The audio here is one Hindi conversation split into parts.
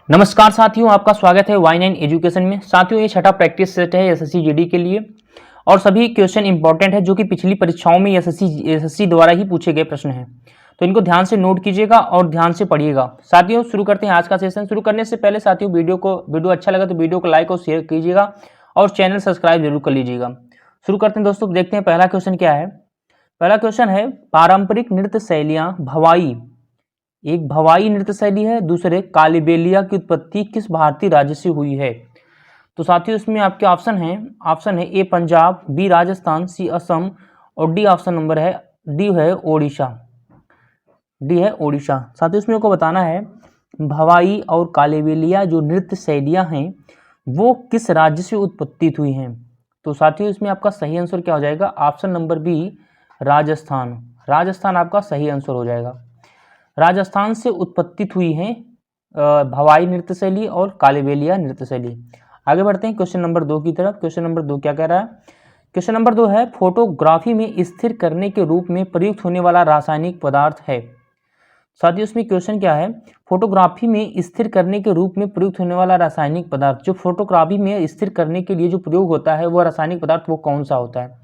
नमस्कार साथियों, आपका स्वागत है Y9 एजुकेशन में। साथियों, ये छठा प्रैक्टिस सेट है एसएससी जीडी के लिए और सभी क्वेश्चन इंपॉर्टेंट है जो कि पिछली परीक्षाओं में एसएससी द्वारा ही पूछे गए प्रश्न हैं। तो इनको ध्यान से नोट कीजिएगा और ध्यान से पढ़िएगा। साथियों, शुरू करते हैं आज का सेशन। शुरू करने से पहले साथियों, वीडियो अच्छा लगा तो वीडियो को लाइक और शेयर कीजिएगा और चैनल सब्सक्राइब जरूर कर लीजिएगा। शुरू करते हैं दोस्तों, देखते हैं पहला क्वेश्चन क्या है। पहला क्वेश्चन है, पारंपरिक नृत्य शैलियां भवाई, एक भवाई नृत्य शैली है, दूसरे कालीबेलिया की उत्पत्ति किस भारतीय राज्य से हुई है। तो साथियों, इसमें आपके ऑप्शन है ए पंजाब, बी राजस्थान, सी असम और डी ऑप्शन नंबर है डी है ओडिशा। साथियों, इसमें आपको बताना है भवाई और कालीबेलिया जो नृत्य शैलियां हैं वो किस राज्य से उत्पत्तित हुई हैं। तो साथियों, इसमें आपका सही आंसर क्या हो जाएगा, ऑप्शन नंबर बी राजस्थान आपका सही आंसर हो जाएगा। राजस्थान से उत्पत्तित हुई है भवाई नृत्य शैली और कालीबेलिया नृत्य शैली। आगे बढ़ते हैं क्वेश्चन नंबर 2 की तरफ। क्वेश्चन नंबर 2 क्या कह रहा है। क्वेश्चन नंबर 2 है, फोटोग्राफी में स्थिर करने के रूप में प्रयुक्त होने वाला रासायनिक पदार्थ है। साथियों, इसमें क्वेश्चन क्या है, फोटोग्राफी में स्थिर करने के रूप में प्रयुक्त होने वाला रासायनिक पदार्थ, जो फोटोग्राफी में स्थिर करने के लिए जो प्रयोग होता है वो रासायनिक पदार्थ वो कौन सा होता है।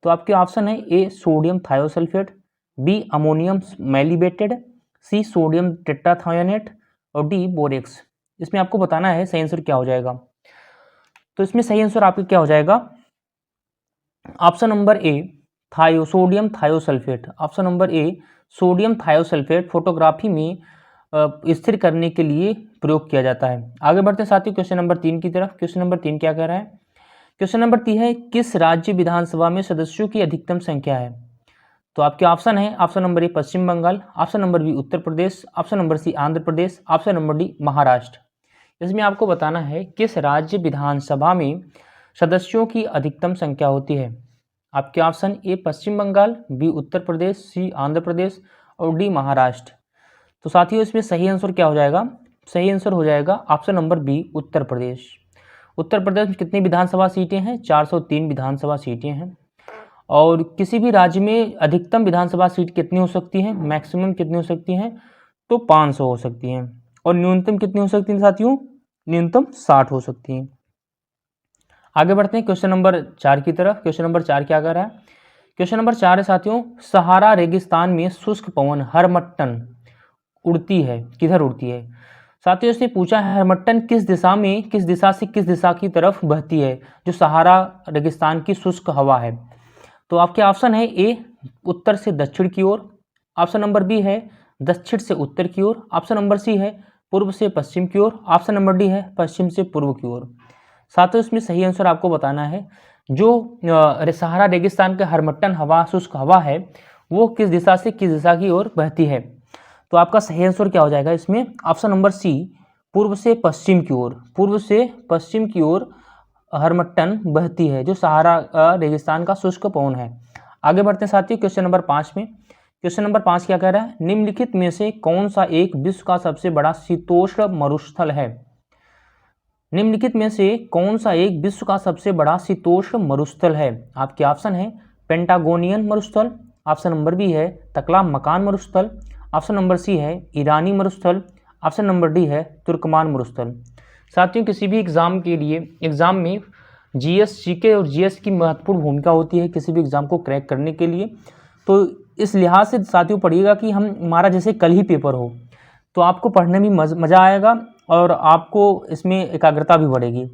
तो आपके ऑप्शन है A sodium thiosulphate, B ammonium molybdated, C sodium tetrathionate और डी बोरेक्स। इसमें आपको बताना है सही आंसर क्या हो जाएगा। तो इसमें सही आंसर आपका क्या हो जाएगा, ऑप्शन नंबर ए सोडियम थायोसल्फेट। ऑप्शन नंबर ए सोडियम थायोसल्फेट फोटोग्राफी में स्थिर करने के लिए प्रयोग किया जाता है। आगे बढ़ते हैं साथियों क्वेश्चन नंबर 3 की तरफ। क्वेश्चन नंबर 3 क्या कह रहा है। क्वेश्चन नंबर 3 है, किस राज्य विधानसभा में सदस्यों की अधिकतम संख्या है। तो आपके ऑप्शन है, option number A Paschim Bangal, option number B Uttar Pradesh, option number C Andhra Pradesh, option number D Maharashtra. इसमें आपको बताना है किस राज्य विधानसभा में सदस्यों की अधिकतम संख्या होती है। आपके option A Paschim Bangal, B Uttar Pradesh, C Andhra Pradesh और डी महाराष्ट्र। तो साथियों, इसमें सही आंसर क्या हो जाएगा, सही आंसर हो जाएगा ऑप्शन नंबर बी उत्तर प्रदेश। उत्तर प्रदेश में कितनी विधानसभा सीटें हैं, 403 विधानसभा सीटें हैं। और किसी भी राज्य में अधिकतम विधानसभा सीट कितनी हो सकती है, मैक्सिमम कितनी हो सकती हैं, तो 500 हो सकती हैं। और न्यूनतम कितनी हो सकती हैं साथियों, न्यूनतम 60 हो सकती हैं। आगे बढ़ते हैं क्वेश्चन नंबर 4 की तरफ। क्वेश्चन नंबर 4 क्या कर रहा है। क्वेश्चन नंबर 4 है साथियों, सहारा रेगिस्तान में शुष्क पवन हरमट्टन उड़ती है, किधर उड़ती है। साथियों, इसने पूछा है हरमट्टन किस दिशा से किस दिशा की तरफ बहती है, जो सहारा रेगिस्तान की शुष्क हवा है। तो आपके ऑप्शन है ए उत्तर से दक्षिण की ओर, ऑप्शन नंबर बी है दक्षिण से उत्तर की ओर, ऑप्शन नंबर सी है पूर्व से पश्चिम की ओर, ऑप्शन नंबर डी है पश्चिम से पूर्व की ओर। साथियों, इसमें सही आंसर आपको बताना है, जो सहारा रेगिस्तान का हरमट्टन हवा शुष्क हवा है वो किस दिशा से किस दिशा की ओर बहती है। तो आपका सही आंसर क्या हो जाएगा इसमें, ऑप्शन नंबर सी पूर्व से पश्चिम की ओर, पूर्व से पश्चिम की ओर हरमट्टन बहती है, जो सहारा रेगिस्तान का शुष्क पवन है। आगे बढ़ते हैं साथियों क्वेश्चन नंबर 5 में। क्वेश्चन नंबर 5 क्या कह रहा है, निम्नलिखित में से कौन सा एक विश्व का सबसे बड़ा शीतोष्ण मरुस्थल है। निम्नलिखित में से कौन सा एक विश्व का सबसे बड़ा शीतोष्ण मरुस्थल है। आपके ऑप्शन है पेंटागोनियन मरुस्थल, ऑप्शन नंबर बी है तकला मकान मरुस्थल, ऑप्शन नंबर सी है ईरानी मरुस्थल, ऑप्शन नंबर डी है तुर्कमान मरुस्थल। साथियों, किसी भी एग्जाम के लिए एग्जाम में जीएस जीके और जीएस की महत्वपूर्ण भूमिका होती है किसी भी एग्जाम को क्रैक करने के लिए। तो इस लिहाज से साथियों पढ़िएगा कि हमारा जैसे कल ही पेपर हो तो आपको पढ़ने में मज़ा आएगा और आपको इसमें एकाग्रता भी बढ़ेगी।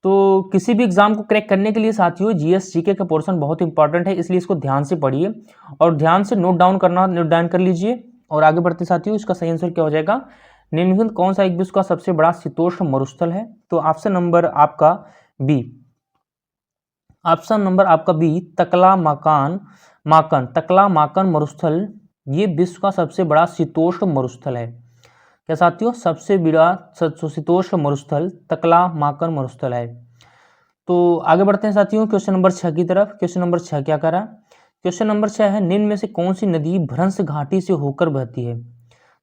तो किसी भी एग्जाम को क्रैक करने के लिए साथियों जीएस जीके का पोर्शन बहुत इंपॉर्टेंट है, इसलिए इसको ध्यान से पढ़िए और ध्यान से नोट डाउन कर लीजिए। और आगे बढ़ते साथियों, इसका सही आंसर क्या हो जाएगा, निम्नलिखित कौन सा एक विश्व का सबसे बड़ा शीतोष्ण मरुस्थल है। तो ऑप्शन नंबर आपका बी, ऑप्शन नंबर आपका बी तकला माकन मरुस्थल ये विश्व का सबसे बड़ा शीतोष्ण मरुस्थल है। क्या साथियों, सबसे बड़ा शीतोष्ण मरुस्थल तकला माकन मरुस्थल है। तो आगे बढ़ते हैं साथियों क्वेश्चन नंबर 6 की तरफ। क्वेश्चन नंबर 6 क्या कर रहा है। क्वेश्चन नंबर 6 है, निम्न में से कौन सी नदी भ्रंश घाटी से होकर बहती है।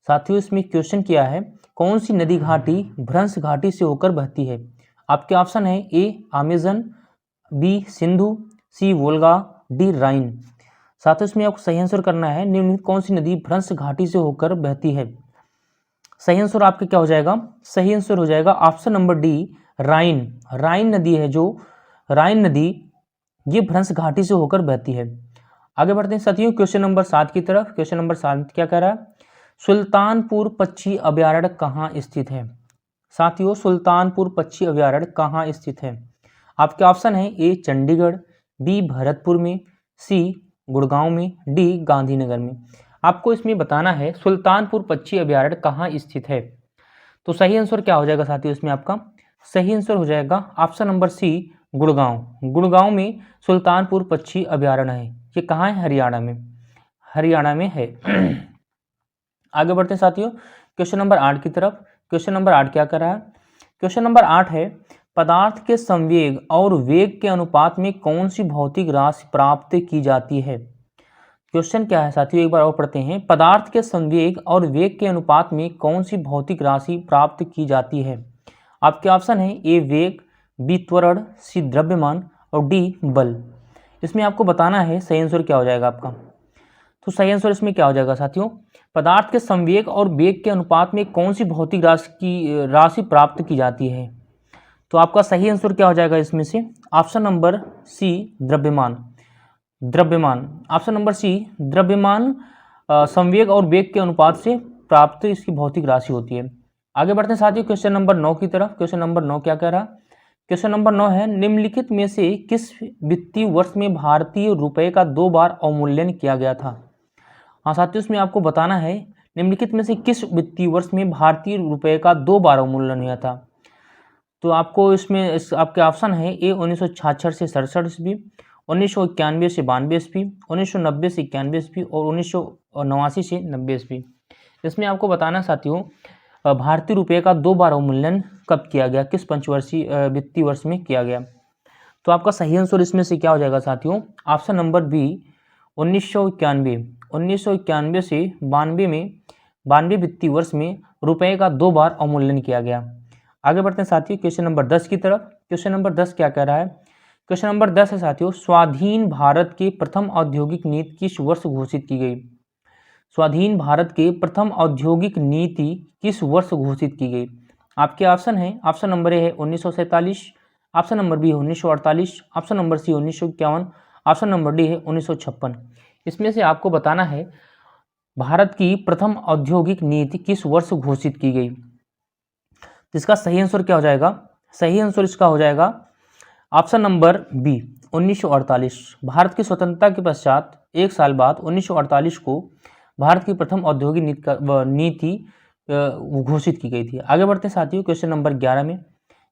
साथियों, इसमें क्वेश्चन किया है कौन सी नदी घाटी भ्रंश घाटी से होकर बहती है। आपके ऑप्शन है ए अमेजन, बी सिंधु, सी वोल्गा, डी राइन। साथियों, इसमें आपको सही आंसर करना है निम्नलिखित कौन सी नदी भ्रंश घाटी से होकर बहती है। सही आंसर आपका क्या हो जाएगा? सही आंसर हो जाएगा ऑप्शन नंबर डी, राइन। राइन नदी है जो, राइन नदी ये भ्रंश घाटी से होकर बहती है। आगे बढ़ते हैं साथियों क्वेश्चन नंबर 7 की तरफ। क्वेश्चन नंबर 7 क्या कह रहा है? सुल्तानपुर पक्षी अभयारण्य कहाँ स्थित है? साथियों सुल्तानपुर पक्षी अभयारण्य कहाँ स्थित है? आपके ऑप्शन है ए चंडीगढ़, बी भरतपुर में, सी गुड़गांव में, डी गांधीनगर में। आपको इसमें बताना है सुल्तानपुर पक्षी अभयारण्य कहाँ स्थित है। तो सही आंसर क्या हो जाएगा साथियों? इसमें आपका सही आंसर हो जाएगा option number C, Gurgaon. Gurgaon में सुल्तानपुर पक्षी अभयारण्य है। ये कहाँ है? हरियाणा में, हरियाणा में है। आगे बढ़ते हैं साथियों क्वेश्चन नंबर 8 की तरफ। क्वेश्चन नंबर 8 क्या कर रहा है? क्वेश्चन नंबर 8 है पदार्थ के संवेग और वेग के अनुपात में कौन सी भौतिक राशि प्राप्त की जाती है? क्वेश्चन क्या है साथियों? एक बार और पढ़ते हैं। पदार्थ के संवेग और वेग के अनुपात में कौन सी भौतिक राशि प्राप्त की जाती है? आपके ऑप्शन है ए वेग, बी त्वरण, सी द्रव्यमान और डी बल। इसमें आपको बताना है सही आंसर क्या हो जाएगा आपका। तो सही आंसर इसमें क्या हो जाएगा साथियों? पदार्थ के संवेग और वेग के अनुपात में कौन सी भौतिक राशि प्राप्त की जाती है? तो आपका सही आंसर क्या हो जाएगा इसमें से? ऑप्शन नंबर सी, द्रव्यमान। द्रव्यमान, ऑप्शन नंबर सी, द्रव्यमान संवेग और वेग के अनुपात से प्राप्त इसकी भौतिक राशि होती है। आगे बढ़ते हैं साथियों क्वेश्चन नंबर 9 की तरफ। क्वेश्चन नंबर 9 क्या कह रहा? क्वेश्चन नंबर 9 है निम्नलिखित में से किस वित्तीय वर्ष में भारतीय रुपए का 2 बार अवमूल्यन किया गया था? हाँ साथियों इसमें आपको बताना है निम्नलिखित में से किस वित्तीय वर्ष में भारतीय रुपए का 2 बार अवमूल्यन हुआ था। तो आपको इसमें आपके ऑप्शन है ए 1966 से 67 ईस्वी, 1991 से 92 ईस्वी, 1990 से 91 ईस्वी और 1989 से 90 ईस्वी। इसमें आपको बताना साथियों भारतीय रुपये का 2 बार अवमूल्यन कब किया गया, किस पंचवर्षीय वित्तीय वर्ष में किया गया। तो आपका सही आंसर इसमें से क्या हो जाएगा साथियों? Option number B 1991। 1991 से 92 में 92 वित्तीय वर्ष में रुपये का 2 बार अवमूल्यन किया गया। आगे बढ़ते हैं साथियों क्वेश्चन नंबर 10 की तरफ। क्वेश्चन नंबर 10 क्या कह रहा है? क्वेश्चन नंबर 10 है साथियों स्वाधीन भारत की प्रथम औद्योगिक नीति किस वर्ष घोषित की गई? स्वाधीन भारत के प्रथम औद्योगिक नीति किस वर्ष घोषित की गई? आपके ऑप्शन है, ऑप्शन नंबर ए है 1947, ऑप्शन नंबर बी है 1948, option number C 1951, option number D है 1956। इसमें से आपको बताना है भारत की प्रथम औद्योगिक नीति किस वर्ष घोषित की गई। इसका सही आंसर क्या हो जाएगा? सही आंसर इसका हो जाएगा ऑप्शन नंबर बी 1948। भारत की स्वतंत्रता के पश्चात 1 साल बाद 1948 को भारत की प्रथम औद्योगिक नीति घोषित की गई थी। आगे बढ़ते हैं साथियों क्वेश्चन नंबर 11 में।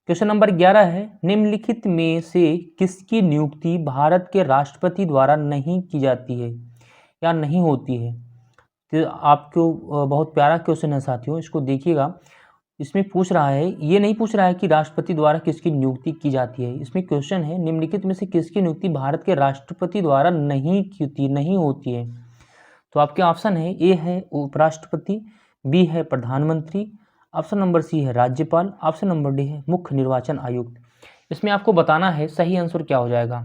क्वेश्चन नंबर 11 है निम्नलिखित में से किसकी नियुक्ति भारत के राष्ट्रपति द्वारा नहीं की जाती है या नहीं होती है? तो आपको बहुत प्यारा क्वेश्चन है साथियों, इसको देखिएगा। इसमें पूछ रहा है, ये नहीं पूछ रहा है कि राष्ट्रपति द्वारा किसकी नियुक्ति की जाती है। इसमें क्वेश्चन है निम्नलिखित में से किसकी नियुक्ति भारत के राष्ट्रपति द्वारा नहीं होती है। तो आपके ऑप्शन है ए है उपराष्ट्रपति, बी है प्रधानमंत्री, ऑप्शन नंबर सी है राज्यपाल, ऑप्शन नंबर डी है मुख्य निर्वाचन आयुक्त। इसमें आपको बताना है सही आंसर क्या हो जाएगा।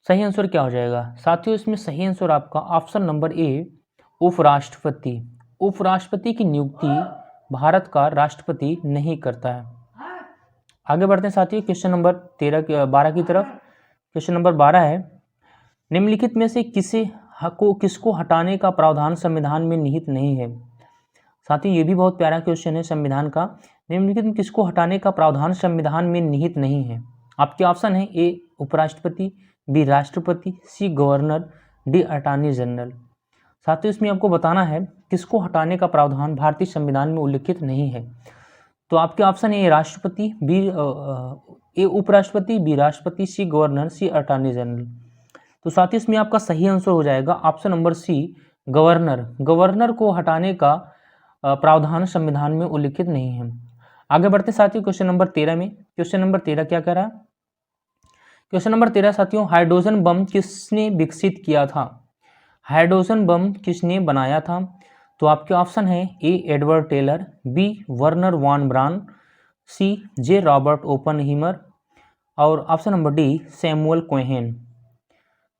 सही आंसर क्या हो जाएगा साथियों? इसमें सही आंसर आपका ऑप्शन नंबर ए उपराष्ट्रपति। उपराष्ट्रपति की नियुक्ति भारत का राष्ट्रपति नहीं करता है। आगे बढ़ते हैं साथियों क्वेश्चन नंबर 12 की तरफ। क्वेश्चन नंबर 12 है निम्नलिखित में से किसको हटाने का प्रावधान संविधान में निहित नहीं है। साथियों ये भी बहुत प्यारा क्वेश्चन है संविधान का। निम्नलिखित में किसको हटाने का प्रावधान संविधान में निहित नहीं है? आपके ऑप्शन है ए उपराष्ट्रपति, बी राष्ट्रपति, C governor, D attorney general. साथियों इसमें आपको बताना है किसको हटाने का प्रावधान भारतीय संविधान में उल्लिखित नहीं है। तो आपके ऑप्शन है राष्ट्रपति, बी ए उपराष्ट्रपति, बी राष्ट्रपति, C governor, C attorney general. तो साथियों इसमें आपका सही आंसर हो जाएगा option number C governor. Governor को हटाने का प्रावधान संविधान में उल्लिखित नहीं है। आगे बढ़ते साथियों क्वेश्चन नंबर 13 में। क्वेश्चन नंबर 13 क्या कह रहा है? क्वेश्चन नंबर 13 साथियों हाइड्रोजन बम किसने विकसित किया था? हाइड्रोजन बम किसने बनाया था? तो आपके ऑप्शन है A Edward Teller, B Wernher von Braun, C J Robert Oppenheimer और option number D Samuel Cohen.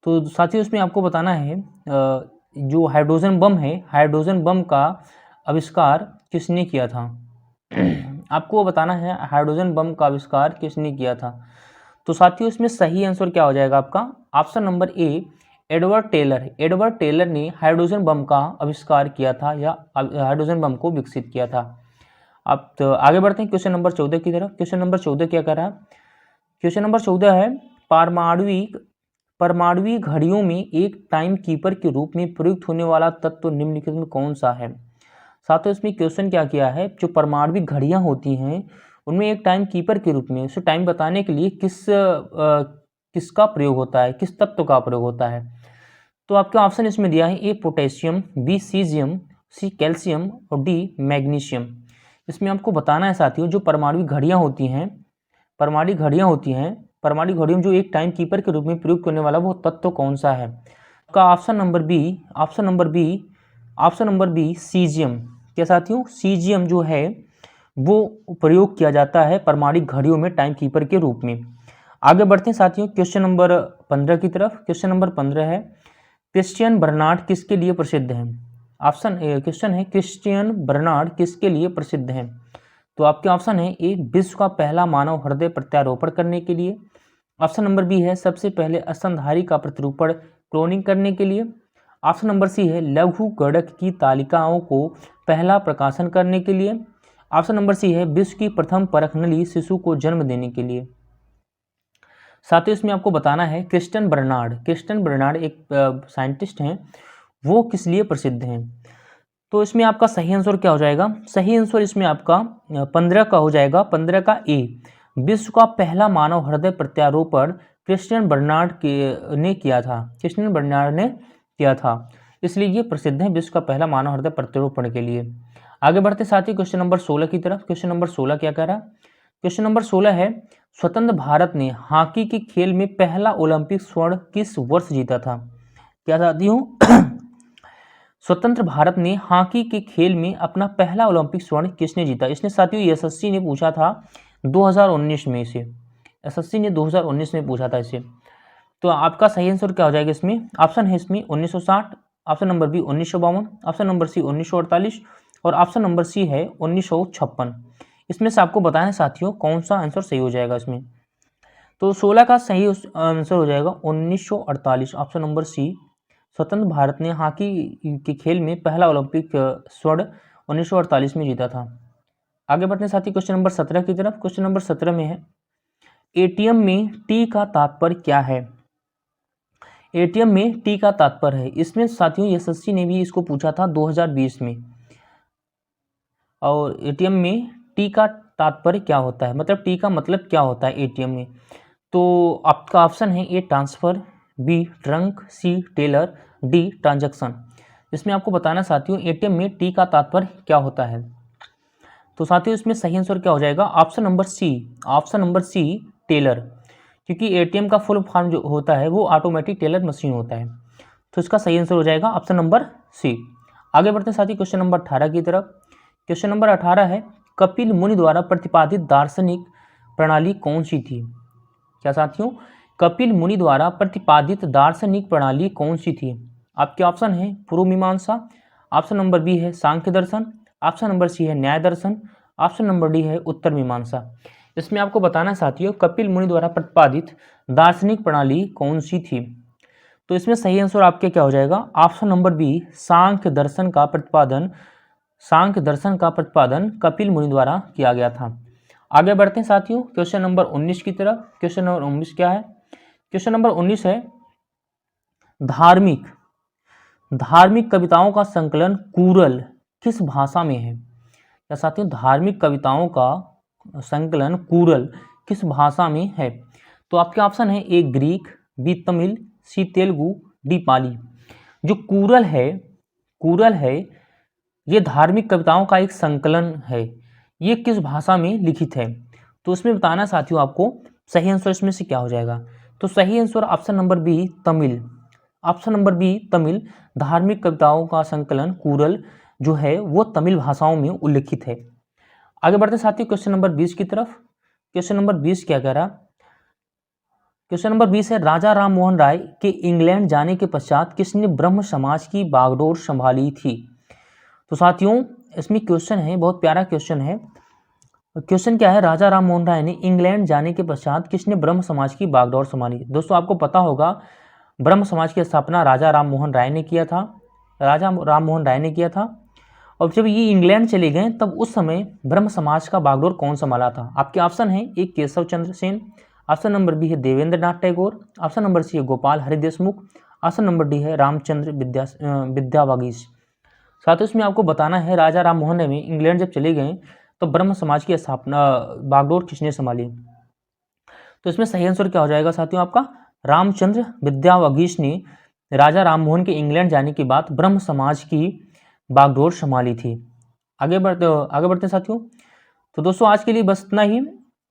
तो साथियों इसमें आपको बताना है जो हाइड्रोजन बम है, हाइड्रोजन बम का आविष्कार किसने किया था? आपको बताना है हाइड्रोजन बम का आविष्कार किसने किया था। तो साथियों इसमें सही आंसर क्या हो जाएगा आपका? ऑप्शन नंबर ए, एडवर्ड टेलर। एडवर्ड टेलर ने हाइड्रोजन बम का आविष्कार किया था या हाइड्रोजन बम को विकसित किया था। अब तो आगे बढ़ते हैं क्वेश्चन नंबर 14 की तरफ। क्वेश्चन नंबर 14 क्या कर रहा है? क्वेश्चन नंबर 14 है परमाणुविक घड़ियों में एक टाइम कीपर के रूप में प्रयुक्त होने वाला तत्व निम्नलिखित में कौन सा है? साथ ही इसमें क्वेश्चन क्या किया है, जो परमाणुविक घड़ियां होती हैं उनमें एक टाइम कीपर के रूप में उसे टाइम बताने के लिए किसका प्रयोग होता है, किस तत्व का प्रयोग होता है? तो आपके ऑप्शन इसमें दिया है A potassium, B caesium, C calcium और डी मैग्नीशियम। इसमें आपको बताना है साथियों जो परमाणुविक घड़ियां होती हैं परमाणुविक घड़ियों में जो एक टाइम कीपर के रूप में प्रयोग करने वाला वो तत्व कौन सा है? आपका ऑप्शन नंबर बी सीजियम। क्या साथियों? सीजियम जो है वो प्रयोग किया जाता है परमाणुविक घड़ियों में टाइम कीपर के रूप में। आगे बढ़ते हैं साथियों क्वेश्चन नंबर 15 की तरफ। क्वेश्चन नंबर 15 है क्रिस्टियन बर्नार्ड किसके लिए प्रसिद्ध है? क्वेश्चन है क्रिस्टियन बर्नार्ड किसके लिए प्रसिद्ध है? तो आपके ऑप्शन है ए, विश्व का पहला मानव हृदय प्रत्यारोपण करने के लिए। ऑप्शन नंबर बी है सबसे पहले स्तनधारी का प्रतिरूपण क्लोनिंग करने के लिए। ऑप्शन नंबर सी है लघु गणक की तालिकाओं को पहला प्रकाशन करने के लिए। ऑप्शन नंबर सी है विश्व की प्रथम परख नली शिशु को जन्म देने के लिए। साथ ही इसमें आपको बताना है क्रिस्टियन बर्नार्ड एक साइंटिस्ट हैं, वो किस लिए प्रसिद्ध हैं? तो इसमें आपका सही आंसर क्या हो जाएगा? सही आंसर इसमें आपका 15 का हो जाएगा। 15 का ए, विश्व का पहला मानव हृदय प्रत्यारोपण क्रिस्टियन बर्नार्ड ने किया था, इसलिए ये प्रसिद्ध है विश्व का पहला मानव हृदय प्रत्यारोपण के लिए। आगे बढ़ते साथ ही क्वेश्चन नंबर 16 की तरफ। क्वेश्चन नंबर 16 क्या कह रहा है? क्वेश्चन नंबर 16 है स्वतंत्र भारत ने हॉकी के खेल में पहला ओलंपिक स्वर्ण किस वर्ष जीता था? क्या साथियों? स्वतंत्र भारत ने हॉकी के खेल में अपना पहला ओलंपिक स्वर्ण किसने जीता? इसने साथियों एसएससी ने पूछा था 2019 में इसे। एसएससी ने 2019 में पूछा था इसे। तो आपका सही आंसर क्या हो जाएगा इसमें? ऑप्शन है इसमें 1960, option number B 1952, option number C 1948 और ऑप्शन नंबर सी है 1956। इसमें से आपको बताना है साथियों कौन सा आंसर सही हो जाएगा इसमें। तो 16 का सही आंसर हो जाएगा 1948, ऑप्शन नंबर सी। स्वतंत्र भारत ने हॉकी के खेल में पहला ओलंपिक स्वर्ण 1948 में जीता था। आगे बढ़ते हैं साथी क्वेश्चन नंबर 17 की तरफ। क्वेश्चन नंबर 17 में है एटीएम में टी का तात्पर्य क्या है? एटीएम में टी का तात्पर्य है, इसमें साथियों एसएससी ने भी इसको पूछा था 2020 में। और एटीएम में टी का तात्पर्य क्या होता है, मतलब टी का मतलब क्या होता है एटीएम में? तो आपका ऑप्शन है ए ट्रांसफर, बी ट्रंक, सी टेलर, डी ट्रांजैक्शन। इसमें आपको बताना साथियों एटीएम में टी का तात्पर्य क्या होता है। तो साथियों इसमें सही आंसर क्या हो जाएगा? ऑप्शन नंबर सी टेलर, क्योंकि एटीएम का फुल फॉर्म जो होता है वो ऑटोमेटिक टेलर मशीन होता है। तो इसका सही आंसर हो जाएगा ऑप्शन नंबर सी। आगे बढ़ते हैं साथी क्वेश्चन नंबर 18 की तरफ। क्वेश्चन नंबर 18 है कपिल मुनि द्वारा प्रतिपादित दार्शनिक प्रणाली कौन सी थी? क्या साथियों? कपिल मुनि द्वारा प्रतिपादित दार्शनिक प्रणाली कौन सी थी? आपके ऑप्शन है पूर्व मीमांसा, ऑप्शन नंबर बी है सांख्य दर्शन, ऑप्शन नंबर सी है न्याय दर्शन, ऑप्शन नंबर डी है उत्तर मीमांसा। इसमें आपको बताना साथियों कपिल मुनि द्वारा प्रतिपादित दार्शनिक प्रणाली कौन सी थी। तो इसमें सही आंसर आपके क्या हो जाएगा? ऑप्शन नंबर बी सांख्य दर्शन का प्रतिपादन कपिल मुनि द्वारा किया गया था। आगे बढ़ते हैं साथियों क्वेश्चन नंबर 19 की तरफ। क्वेश्चन नंबर 19 क्या है? क्वेश्चन नंबर 19 है धार्मिक कविताओं का संकलन कूरल किस भाषा में है? क्या साथियों? धार्मिक कविताओं का संकलन कूरल किस भाषा में है? तो आपके ऑप्शन है ए ग्रीक, बी तमिल, सी तेलुगु, डी पाली। जो कूरल है ये धार्मिक कविताओं का एक संकलन है, ये किस भाषा में लिखित है? तो इसमें बताना साथियों आपको सही आंसर इसमें से क्या हो जाएगा। तो सही answer option number B Tamil, धार्मिक कविताओं का संकलन कूरल जो है वो तमिल भाषाओं में उल्लिखित है। आगे बढ़ते साथियों क्वेश्चन नंबर 20 की तरफ। क्वेश्चन नंबर 20 क्या कह रहा? क्वेश्चन नंबर 20 है राजा राम मोहन राय के इंग्लैंड जाने के पश्चात किसने ब्रह्म समाज की बागडोर संभाली थी? तो साथियों इसमें क्वेश्चन है, बहुत प्यारा क्वेश्चन है। क्वेश्चन क्या है, राजा राम मोहन राय ने इंग्लैंड जाने के पश्चात किसने ब्रह्म समाज की बागडोर संभाली? दोस्तों आपको पता होगा ब्रह्म समाज की स्थापना राजा राम मोहन राय ने किया था, राजा राम मोहन राय ने किया था। और जब ये इंग्लैंड चले गए तब उस समय ब्रह्म समाज का बागडोर कौन संभाला था? आपके ऑप्शन है, ए Keshav Chandra Sen, option number B है देवेंद्र नाथ टैगोर, ऑप्शन नंबर सी है Gopal Hari Deshmukh, option number D है रामचंद्र विद्यावागीश। साथ इसमें आपको बताना है राजा राम मोहन राय इंग्लैंड जब चले गए तो ब्रह्म समाज की स्थापना बागडोर किसने संभाली? तो इसमें सही आंसर क्या हो जाएगा साथियों आपका? रामचंद्र विद्यावागीश ने राजा राम मोहन के इंग्लैंड जाने के बाद ब्रह्म समाज की बागडोर संभाली थी। आगे बढ़ते हैं साथियों। तो दोस्तों आज के लिए बस इतना ही।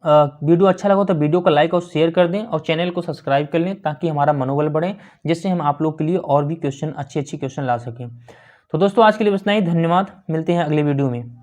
वीडियो अच्छा लगा तो वीडियो को लाइक और शेयर कर दें और चैनल को सब्सक्राइब कर लें ताकि हमारा मनोबल बढ़े, जिससे हम आप लोग के लिए और भी क्वेश्चन अच्छे क्वेश्चन ला सकें। तो दोस्तों आज के लिए बस इतना ही। धन्यवाद, मिलते हैं अगले वीडियो में।